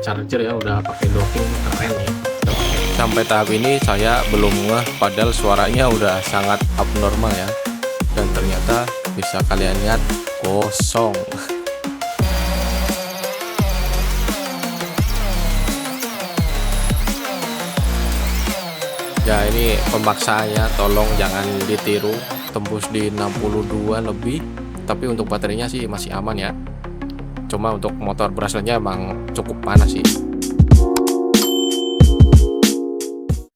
charger ya, udah pakai docking, keren ya. Sampai tahap ini saya belum ngeh, padahal suaranya udah sangat abnormal ya. Dan ternyata bisa kalian lihat kosong. Ya ini pemaksaannya, tolong jangan ditiru. Tembus di 62 lebih, tapi untuk baterainya sih masih aman ya. Cuma untuk motor brushless-nya emang cukup panas sih.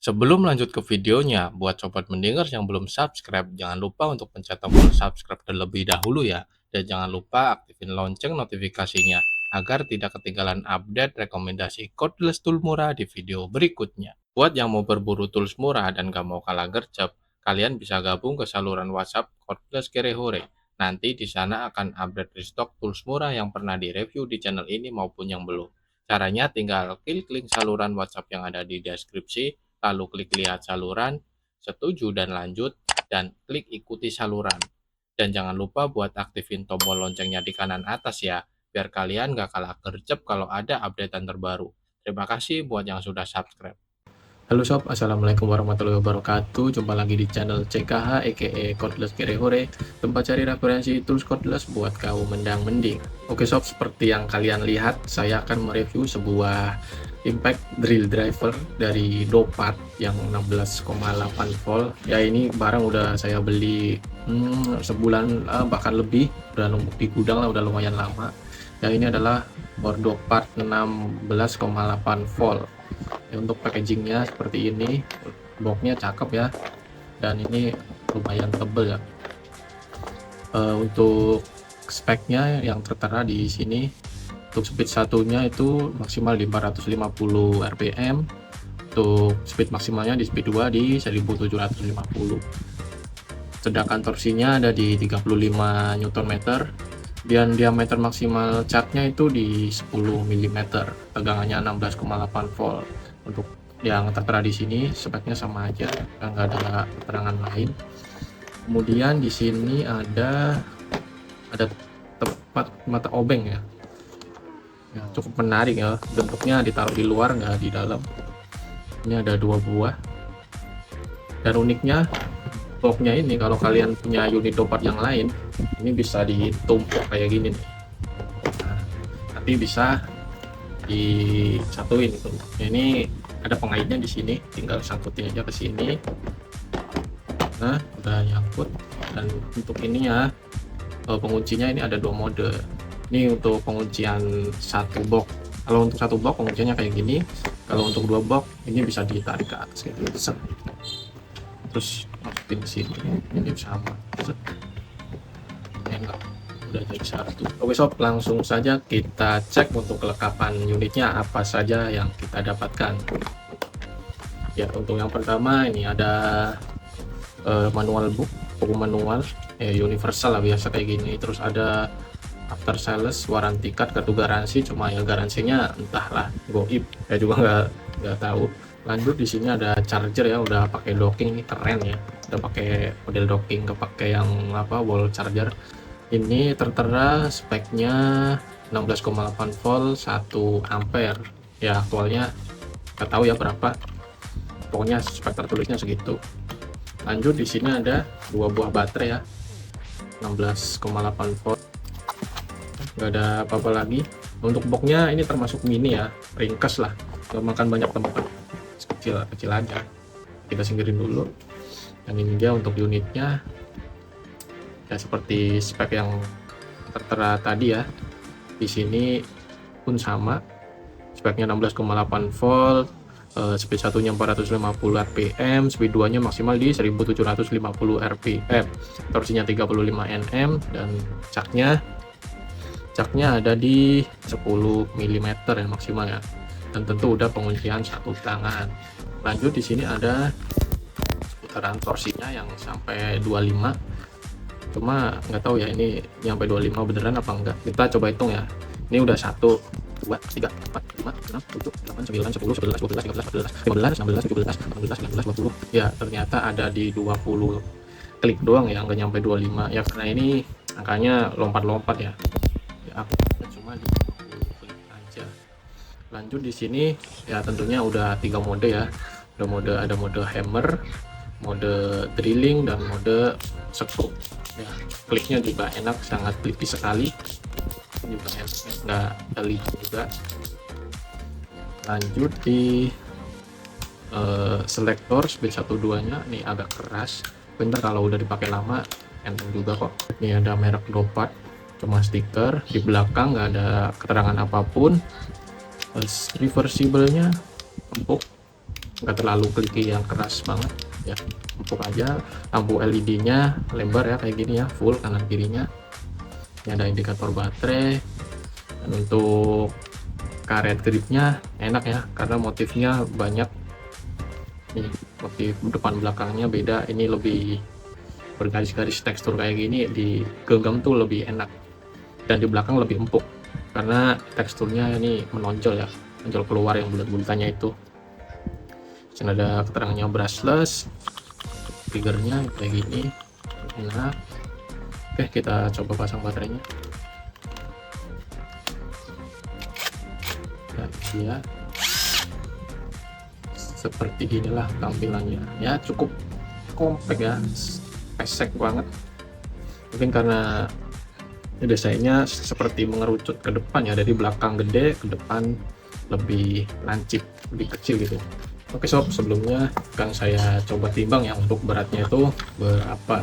Sebelum lanjut ke videonya, buat sobat mendengar yang belum subscribe, jangan lupa untuk pencet tombol subscribe terlebih dahulu ya. Dan jangan lupa aktifin lonceng notifikasinya, agar tidak ketinggalan update rekomendasi cordless tool murah di video berikutnya. Buat yang mau berburu tools murah dan gak mau kalah gercep, kalian bisa gabung ke saluran WhatsApp Cordless Kirehore. Nanti di sana akan update restock tools murah yang pernah direview di channel ini maupun yang belum. Caranya tinggal klik link saluran WhatsApp yang ada di deskripsi, lalu klik lihat saluran, setuju dan lanjut, dan klik ikuti saluran. Dan jangan lupa buat aktifin tombol loncengnya di kanan atas ya, biar kalian gak kalah gercep kalau ada updatean terbaru. Terima kasih buat yang sudah subscribe. Halo sob, assalamualaikum warahmatullahi wabarakatuh. Jumpa lagi di channel CKH aka Cordless Kirehore, tempat cari referensi tools cordless buat kaum mendang-mending. Oke sob, seperti yang kalian lihat, saya akan mereview sebuah impact drill driver dari Dopart yang 16,8 volt. Ya ini barang udah saya beli sebulan bahkan lebih, udah numpuk di gudang lah, udah lumayan lama. Ya ini adalah Dopart 16,8 volt. Ya, untuk packagingnya seperti ini, boxnya cakep ya, dan ini lumayan tebel ya. Untuk speknya yang tertera di sini, untuk speed satunya itu maksimal di 450 rpm, untuk speed maksimalnya di speed 2 di 1750, sedangkan torsinya ada di 35 Nm, dan diameter maksimal catnya itu di 10 mm, tegangannya 16,8 volt. Untuk yang tertera di sini speknya sama aja, nggak ada keterangan lain. Kemudian di sini ada tempat mata obeng ya, cukup menarik ya, bentuknya ditaruh di luar nggak di dalam. Ini ada 2 buah, dan uniknya boxnya ini, kalau kalian punya unit Dopart yang lain, ini bisa ditumpuk kayak gini nih. Nah, nanti bisa disatuin gitu. Ini ada pengaitnya di sini, tinggal sangkutin aja ke sini. Nah, udah nyangkut. Dan untuk ini ya, penguncinya ini ada 2 mode. Ini untuk penguncian satu box. Kalau untuk satu box pengunciannya kayak gini. Kalau untuk 2 box ini bisa ditarik ke atas kayak gitu. Terus masukin ke sini, ini sama. Enggak, udah jadi satu. Oke sob, langsung saja kita cek untuk kelengkapan unitnya apa saja yang kita dapatkan. Ya, untuk yang pertama ini ada manual book, buku manual universal lah, biasa kayak gini. Terus ada after sales warranty card, kartu garansi, cuma ya garansinya entahlah, goib, saya juga nggak tahu. Lanjut di sini ada charger ya, udah pakai docking, ini keren ya, udah pakai model docking, kepake yang wall charger. Ini tertera speknya 16,8 volt 1 ampere ya, aktualnya nggak tahu ya berapa, pokoknya spek tertulisnya segitu. Lanjut di sini ada 2 buah baterai ya, 16,8 volt, nggak ada apa-apa lagi. Untuk boxnya ini termasuk mini ya, ringkas lah, nggak makan banyak tempat, kecil aja, kita singkirin dulu. Dan ini dia untuk unitnya ya, seperti spek yang tertera tadi ya. Di sini pun sama, speknya 16,8 volt, speed satunya 450 rpm, speed 2 nya maksimal di 1750 rpm, torsinya 35 Nm, dan caknya ada di 10 mm yang maksimal ya, dan tentu udah penguncian satu tangan. Lanjut di sini ada putaran torsinya yang sampai 25, cuma nggak tahu ya ini sampai 25 beneran apa enggak, kita coba hitung ya. Ini udah 1, 2, 3, 4, 5, 6, 7, 8, 9, 10, 11, 12, 13, 14, 15, 16, 17, 18, 19, 20. Ya ternyata ada di 20 klik doang ya, nggak nyampe 25 ya, karena ini angkanya lompat-lompat ya. Ya aku cuma di 20 klik aja. Lanjut di sini ya tentunya udah 3 mode ya. Ada mode hammer, mode drilling, dan mode sekrup. Ya, kliknya juga enak, sangat clicky sekali. Juga enak, nggak teli juga. Lanjut di selektor speed 1-2 nya ini agak keras, bentar kalau udah dipakai lama enteng juga kok. Ini ada merek Leopard, cuma stiker, di belakang nggak ada keterangan apapun. Reversible nya empuk, nggak terlalu clicky yang keras banget ya, empuk aja. Lampu LED nya lebar ya, kayak gini ya, full kanan kirinya. Ini ada indikator baterai, dan untuk karet gripnya enak ya, karena motifnya banyak. Nih, motif depan belakangnya beda, ini lebih bergaris-garis tekstur kayak gini, di genggam tuh lebih enak, dan di belakang lebih empuk karena teksturnya ini menonjol ya, menonjol keluar yang bulat-bulatannya itu. Sini ada keterangannya brushless, triggernya kayak gini, enak. Oke, kita coba pasang baterainya. Nah, dia seperti inilah tampilannya ya, cukup kompak ya, pesek banget. Mungkin karena desainnya seperti mengerucut ke depan ya, dari belakang gede ke depan lebih lancip, lebih kecil gitu. Oke sob, sebelumnya akan saya coba timbang ya untuk beratnya itu berapa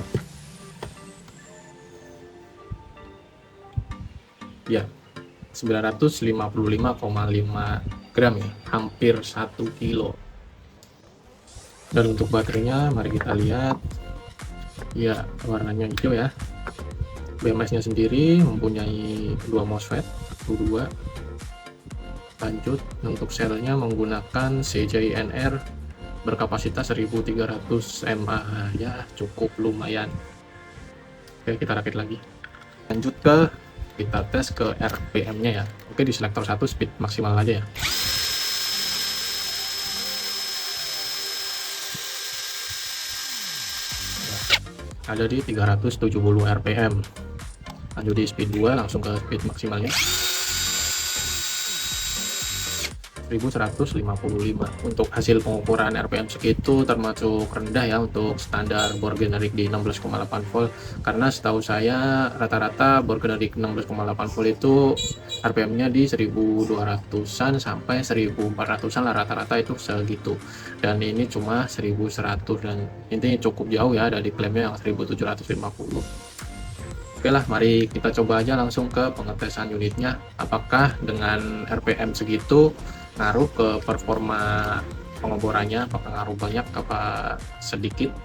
ya. 955,5 gram ya, hampir 1 kilo. Dan untuk baterainya mari kita lihat ya, warnanya hijau ya. BMS nya sendiri mempunyai 2 MOSFET 1, 2. Lanjut untuk selnya menggunakan CJNR berkapasitas 1300 mAh ya, cukup lumayan. Oke, kita rakit lagi. Lanjut kita tes ke RPM nya ya. Oke, di selektor 1 speed maksimal aja ya. Ada di 370 rpm. Lanjut di speed 2, langsung ke speed maksimalnya 1155. Untuk hasil pengukuran RPM segitu termasuk rendah ya untuk standar bor generik di 16,8 volt, karena setahu saya rata-rata bor generik 16,8 volt itu RPM nya di 1200-an sampai 1400-an lah, rata-rata itu segitu, dan ini cuma 1100, dan intinya cukup jauh ya dari klaimnya yang 1750. Oke lah, mari kita coba aja langsung ke pengetesan unitnya, apakah dengan RPM segitu ngaruh ke performa pengeborannya, apakah ngaruh banyak apa sedikit.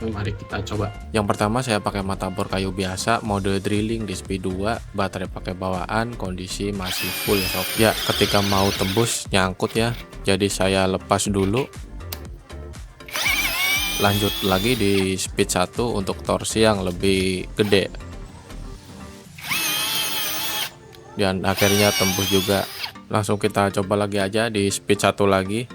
Mari kita coba. Yang pertama saya pakai mata bor kayu biasa, mode drilling di speed 2, baterai pakai bawaan, kondisi masih full ya sob. Ya, ketika mau tembus nyangkut ya, jadi saya lepas dulu. Lanjut lagi di speed 1 untuk torsi yang lebih gede, dan akhirnya tembus juga. Langsung kita coba lagi aja di speed 1 lagi.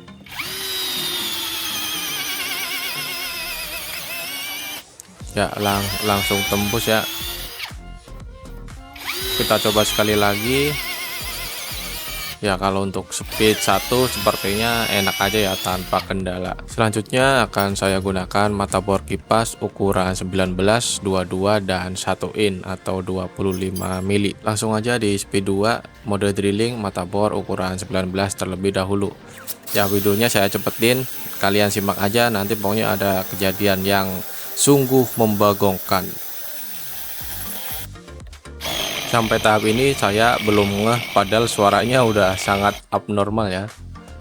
Ya, langsung tembus ya. Kita coba sekali lagi. Ya, kalau untuk speed 1 sepertinya enak aja ya, tanpa kendala. Selanjutnya akan saya gunakan mata bor kipas ukuran 19, 22 dan 1 in atau 25 mili. Langsung aja di speed 2 mode drilling mata bor ukuran 19 terlebih dahulu. Ya, videonya saya cepetin, kalian simak aja, nanti pokoknya ada kejadian yang sungguh membagongkan. Sampai tahap ini saya belum ngeh, padahal suaranya udah sangat abnormal ya,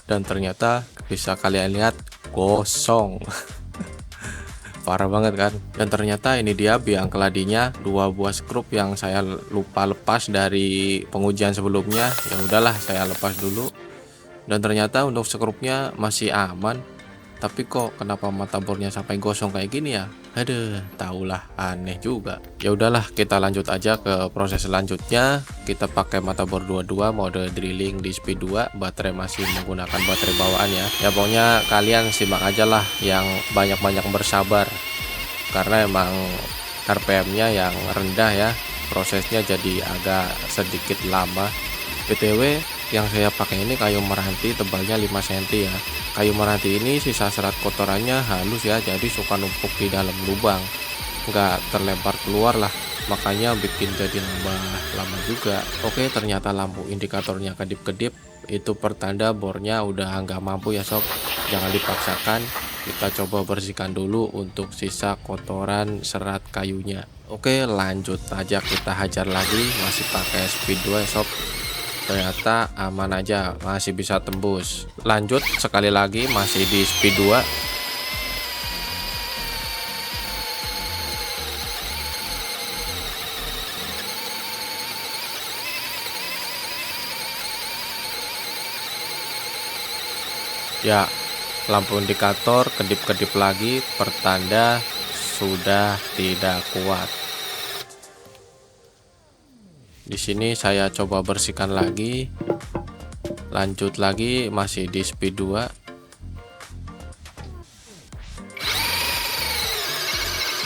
dan ternyata bisa kalian lihat gosong. Parah banget kan. Dan ternyata ini dia biang keladinya, 2 buah skrup yang saya lupa lepas dari pengujian sebelumnya. Ya udahlah, saya lepas dulu, dan ternyata untuk skrupnya masih aman, tapi kok kenapa mata bornya sampai gosong kayak gini ya? Aduh, tahulah, aneh juga. Ya udahlah, kita lanjut aja ke proses selanjutnya. Kita pakai mata bor 22 mode drilling di speed 2, baterai masih menggunakan baterai bawaan ya. Ya pokoknya kalian simak aja lah, yang banyak-banyak bersabar, karena emang RPM-nya yang rendah ya, prosesnya jadi agak sedikit lama. BTW, Yang saya pakai ini kayu meranti tebalnya 5 cm ya. Kayu meranti ini sisa serat kotorannya halus ya, jadi suka numpuk di dalam lubang, nggak terlempar keluar lah, makanya bikin jadi lama juga. Oke, ternyata lampu indikatornya kedip-kedip, itu pertanda bornya udah nggak mampu ya sob. Jangan dipaksakan, kita coba bersihkan dulu untuk sisa kotoran serat kayunya. Oke, lanjut aja kita hajar lagi, masih pakai speed 2 ya sob. Ternyata aman aja, masih bisa tembus. Lanjut sekali lagi, masih di speed 2. Ya, lampu indikator kedip-kedip lagi, pertanda sudah tidak kuat. Di sini saya coba bersihkan lagi. Lanjut lagi, masih di speed 2.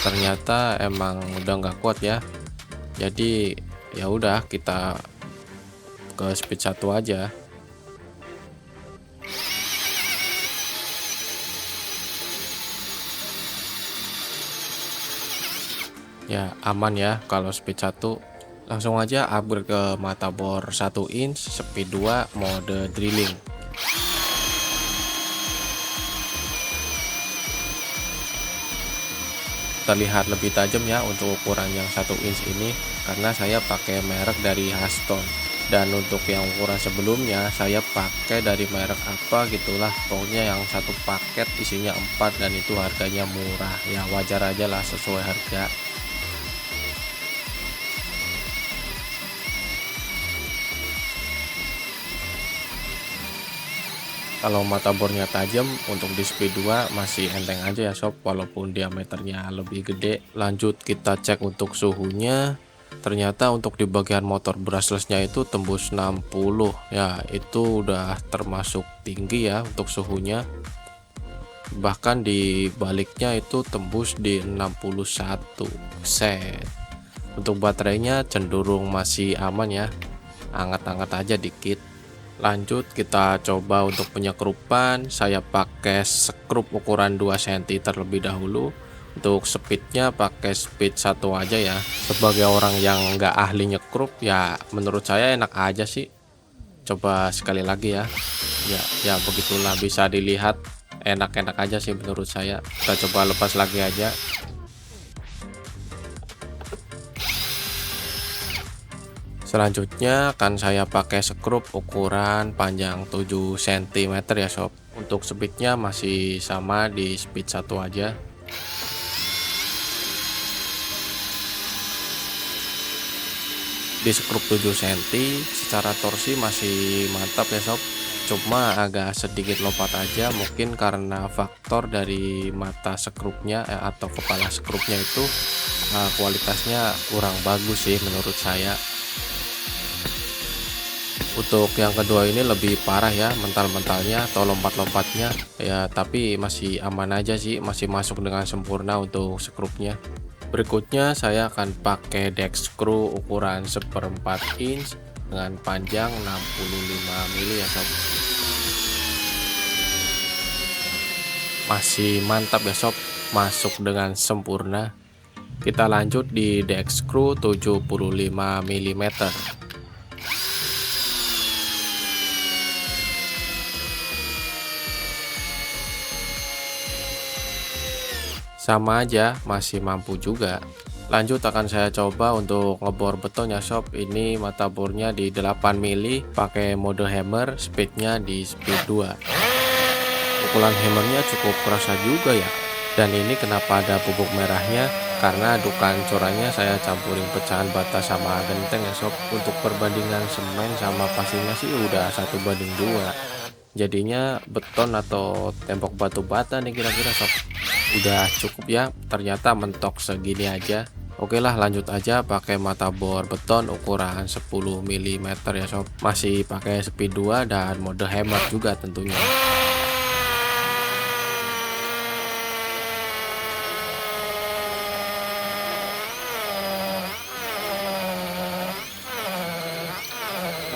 Ternyata emang udah nggak kuat ya. Jadi ya udah, kita ke speed 1 aja. Ya aman ya kalau speed 1. Langsung aja upgrade ke mata bor 1 inch speed 2 mode drilling. Terlihat lebih tajam ya untuk ukuran yang 1 inch ini, karena saya pakai merek dari Haston. Dan untuk yang ukuran sebelumnya saya pakai dari merek apa gitulah, pokoknya yang satu paket isinya 4 dan itu harganya murah ya, wajar aja lah sesuai harga. Kalau mata bornya tajam, untuk di speed 2 masih enteng aja ya sob, walaupun diameternya lebih gede. Lanjut kita cek untuk suhunya. Ternyata untuk di bagian motor brushlessnya itu tembus 60 ya, itu udah termasuk tinggi ya untuk suhunya. Bahkan di baliknya itu tembus di 61 set. Untuk baterainya cenderung masih aman ya, hangat-hangat aja dikit. Lanjut kita coba untuk penyekrupan. Saya pakai sekrup ukuran 2 cm terlebih dahulu. Untuk speednya pakai speed 1 aja ya. Sebagai orang yang nggak ahli nyekrup ya, menurut saya enak aja sih. Coba sekali lagi ya. Ya begitulah, bisa dilihat enak-enak aja sih menurut saya. Kita coba lepas lagi aja. Selanjutnya akan saya pakai sekrup ukuran panjang 7 cm ya sob. Untuk speednya masih sama di speed 1 aja. Di sekrup 7 cm secara torsi masih mantap ya sob, cuma agak sedikit lompat aja, mungkin karena faktor dari mata sekrupnya atau kepala sekrupnya itu kualitasnya kurang bagus sih menurut saya. Untuk yang kedua ini lebih parah ya, mental-mentalnya atau lompat-lompatnya ya, tapi masih aman aja sih, masih masuk dengan sempurna untuk sekrupnya. Berikutnya saya akan pakai deck screw ukuran 1/4 inch dengan panjang 65 mili ya sob. Masih mantap ya sob, masuk dengan sempurna. Kita lanjut di deck screw 75 mm. Sama aja, masih mampu juga. Lanjut akan saya coba untuk ngebor beton ya sob. Ini mata bornya di 8 mili, pakai mode hammer, speednya di speed 2. Pukulan hammernya cukup kerasa juga ya. Dan ini kenapa ada bubuk merahnya, karena adukan corannya saya campurin pecahan bata sama genteng ya sob. Untuk perbandingan semen sama pasirnya sih udah 1:2. Jadinya beton atau tembok batu bata nih kira-kira sob. Udah cukup ya, ternyata mentok segini aja. Oke lah, lanjut aja pakai mata bor beton ukuran 10 mm ya sob. Masih pakai speed 2 dan mode hemat juga tentunya.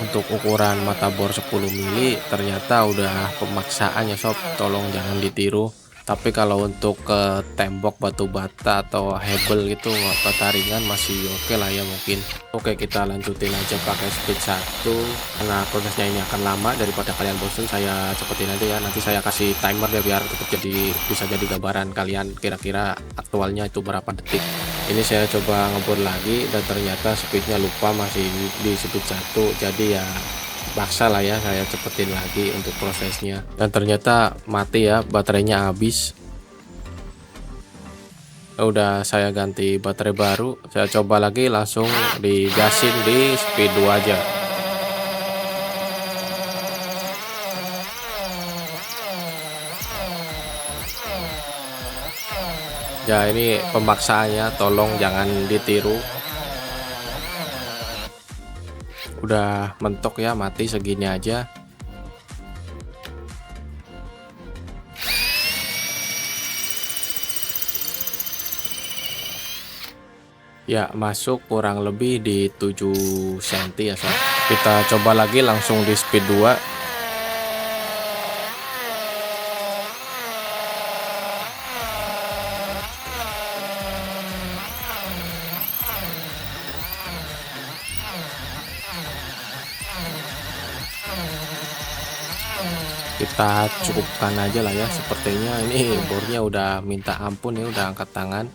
Untuk ukuran mata bor 10 mili ternyata udah pemaksaan ya sob, tolong jangan ditiru. Tapi kalau untuk ke tembok batu bata atau hebel gitu bata ringan masih oke lah ya mungkin. Oke, kita lanjutin aja pakai speed 1 karena prosesnya ini akan lama, daripada kalian bosan saya cepetin aja ya. Nanti saya kasih timer ya biar tetap bisa jadi gambaran kalian kira-kira aktualnya itu berapa detik. Ini saya coba ngebor lagi dan ternyata speednya lupa, masih di speed 1, jadi ya paksa lah ya saya cepetin lagi untuk prosesnya, dan ternyata mati ya, baterainya habis. Udah saya ganti baterai baru, saya coba lagi langsung digasin di speed 2 aja. Ya ini pemaksaannya tolong jangan ditiru. Udah mentok ya, mati segini aja. Ya masuk kurang lebih di 7 cm ya sob. Kita coba lagi langsung di speed 2. Kita cukupkan aja lah ya, sepertinya ini bornya udah minta ampun ya, udah angkat tangan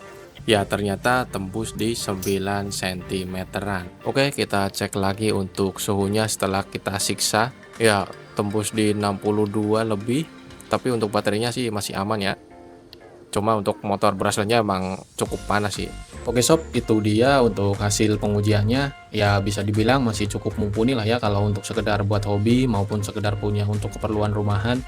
ya, ternyata tembus di 9 cm-an. Oke, kita cek lagi untuk suhunya setelah kita siksa ya, tembus di 62 lebih, tapi untuk baterainya sih masih aman ya, cuma untuk motor brushless-nya emang cukup panas sih. Oke sob, itu dia untuk hasil pengujiannya. Ya bisa dibilang masih cukup mumpuni lah ya kalau untuk sekedar buat hobi maupun sekedar punya untuk keperluan rumahan.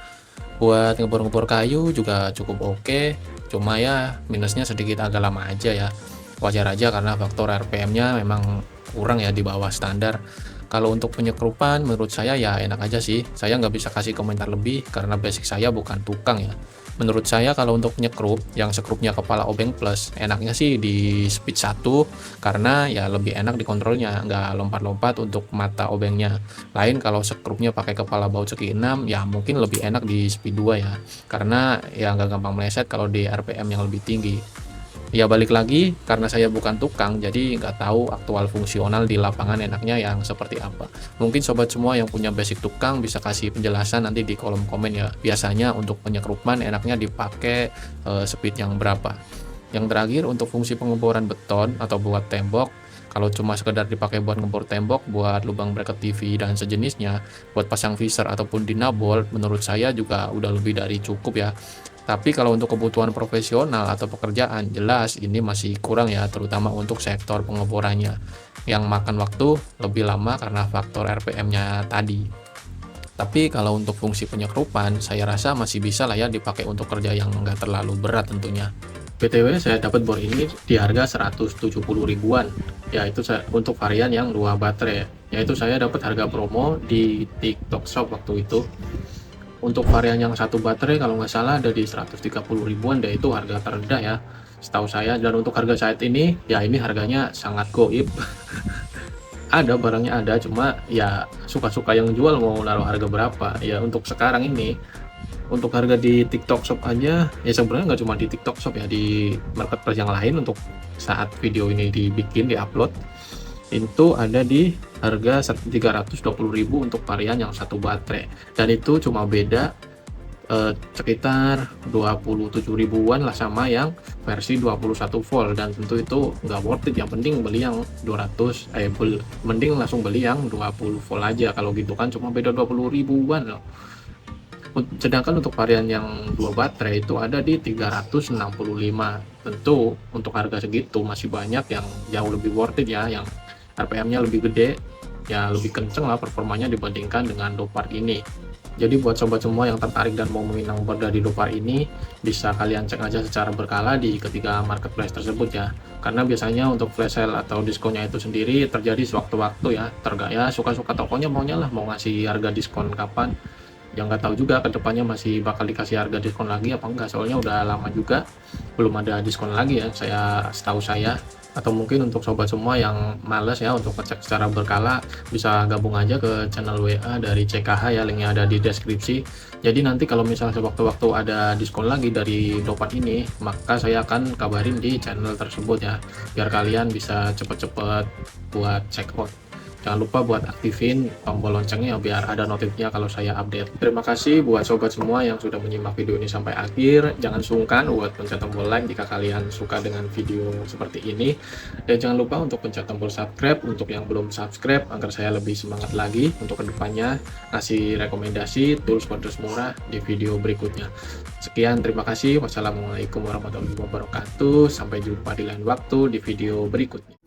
Buat ngebor-ngebor kayu juga cukup oke. Cuma ya minusnya sedikit agak lama aja ya. Wajar aja karena faktor RPM-nya memang kurang ya, di bawah standar. Kalau untuk penyekrupan menurut saya ya enak aja sih. Saya nggak bisa kasih komentar lebih karena basic saya bukan tukang ya. Menurut saya kalau untuk nyekrup yang sekrupnya kepala obeng plus, enaknya sih di speed 1 karena ya lebih enak dikontrolnya, nggak lompat-lompat untuk mata obengnya. Lain kalau sekrupnya pakai kepala baut segi 6 ya mungkin lebih enak di speed 2 ya, karena ya nggak gampang meleset kalau di RPM yang lebih tinggi. Ya balik lagi, karena saya bukan tukang, jadi nggak tahu aktual fungsional di lapangan enaknya yang seperti apa. Mungkin sobat semua yang punya basic tukang bisa kasih penjelasan nanti di kolom komen ya. Biasanya untuk penyekrupan enaknya dipakai speed yang berapa. Yang terakhir untuk fungsi pengeboran beton atau buat tembok, kalau cuma sekedar dipakai buat ngebor tembok, buat lubang bracket TV dan sejenisnya, buat pasang visor ataupun dinabol, menurut saya juga udah lebih dari cukup ya. Tapi kalau untuk kebutuhan profesional atau pekerjaan, jelas ini masih kurang ya, terutama untuk sektor pengeborannya, yang makan waktu lebih lama karena faktor RPM-nya tadi. Tapi kalau untuk fungsi penyekrupan, saya rasa masih bisa lah ya dipakai untuk kerja yang nggak terlalu berat tentunya. BTW saya dapat bor ini di harga 170 ribuan. Ya itu untuk varian yang 2 baterai. Yaitu saya dapat harga promo di TikTok Shop waktu itu. Untuk varian yang 1 baterai kalau nggak salah ada di 130 ribuan deh, itu harga terendah ya setahu saya. Dan untuk harga saat ini ya ini harganya sangat goib. Ada barangnya ada, cuma ya suka-suka yang jual mau naruh harga berapa ya. Untuk sekarang ini untuk harga di TikTok Shop aja ya, sebenarnya nggak cuma di TikTok Shop ya, di marketplace yang lain untuk saat video ini dibikin diupload itu ada di harga 320.000 untuk varian yang 1 baterai, dan itu cuma beda sekitar 27 ribuan lah sama yang versi 21 volt, dan tentu itu nggak worth it. Yang penting beli yang 200 mending langsung beli yang 20 volt aja kalau gitu kan, cuma beda 20 ribuan loh. Sedangkan untuk varian yang 2 baterai itu ada di 365. Tentu untuk harga segitu masih banyak yang jauh lebih worth it ya, yang RPM-nya lebih gede ya, lebih kenceng lah performanya dibandingkan dengan Dopar ini. Jadi buat sobat semua yang tertarik dan mau meminang bor dari Dopar ini, bisa kalian cek aja secara berkala di ketiga marketplace tersebut ya, karena biasanya untuk flash sale atau diskonnya itu sendiri terjadi sewaktu-waktu ya, ya suka-suka tokonya maunya lah mau ngasih harga diskon kapan. yang nggak tahu juga kedepannya masih bakal dikasih harga diskon lagi apa enggak, soalnya udah lama juga belum ada diskon lagi ya, setahu saya. Atau mungkin untuk sobat semua yang males ya untuk ngecek secara berkala, bisa gabung aja ke channel WA dari CKH ya, linknya ada di deskripsi. Jadi nanti kalau misalnya sewaktu-waktu ada diskon lagi dari Dopat ini, maka saya akan kabarin di channel tersebut ya, biar kalian bisa cepet-cepet buat check out. Jangan lupa buat aktifin tombol loncengnya biar ada notifnya kalau saya update. Terima kasih buat sobat semua yang sudah menyimak video ini sampai akhir. Jangan sungkan buat pencet tombol like jika kalian suka dengan video seperti ini. Dan jangan lupa untuk pencet tombol subscribe untuk yang belum subscribe agar saya lebih semangat lagi untuk kedepannya ngasih rekomendasi tools WordPress murah di video berikutnya. Sekian, terima kasih. Wassalamualaikum warahmatullahi wabarakatuh. Sampai jumpa di lain waktu di video berikutnya.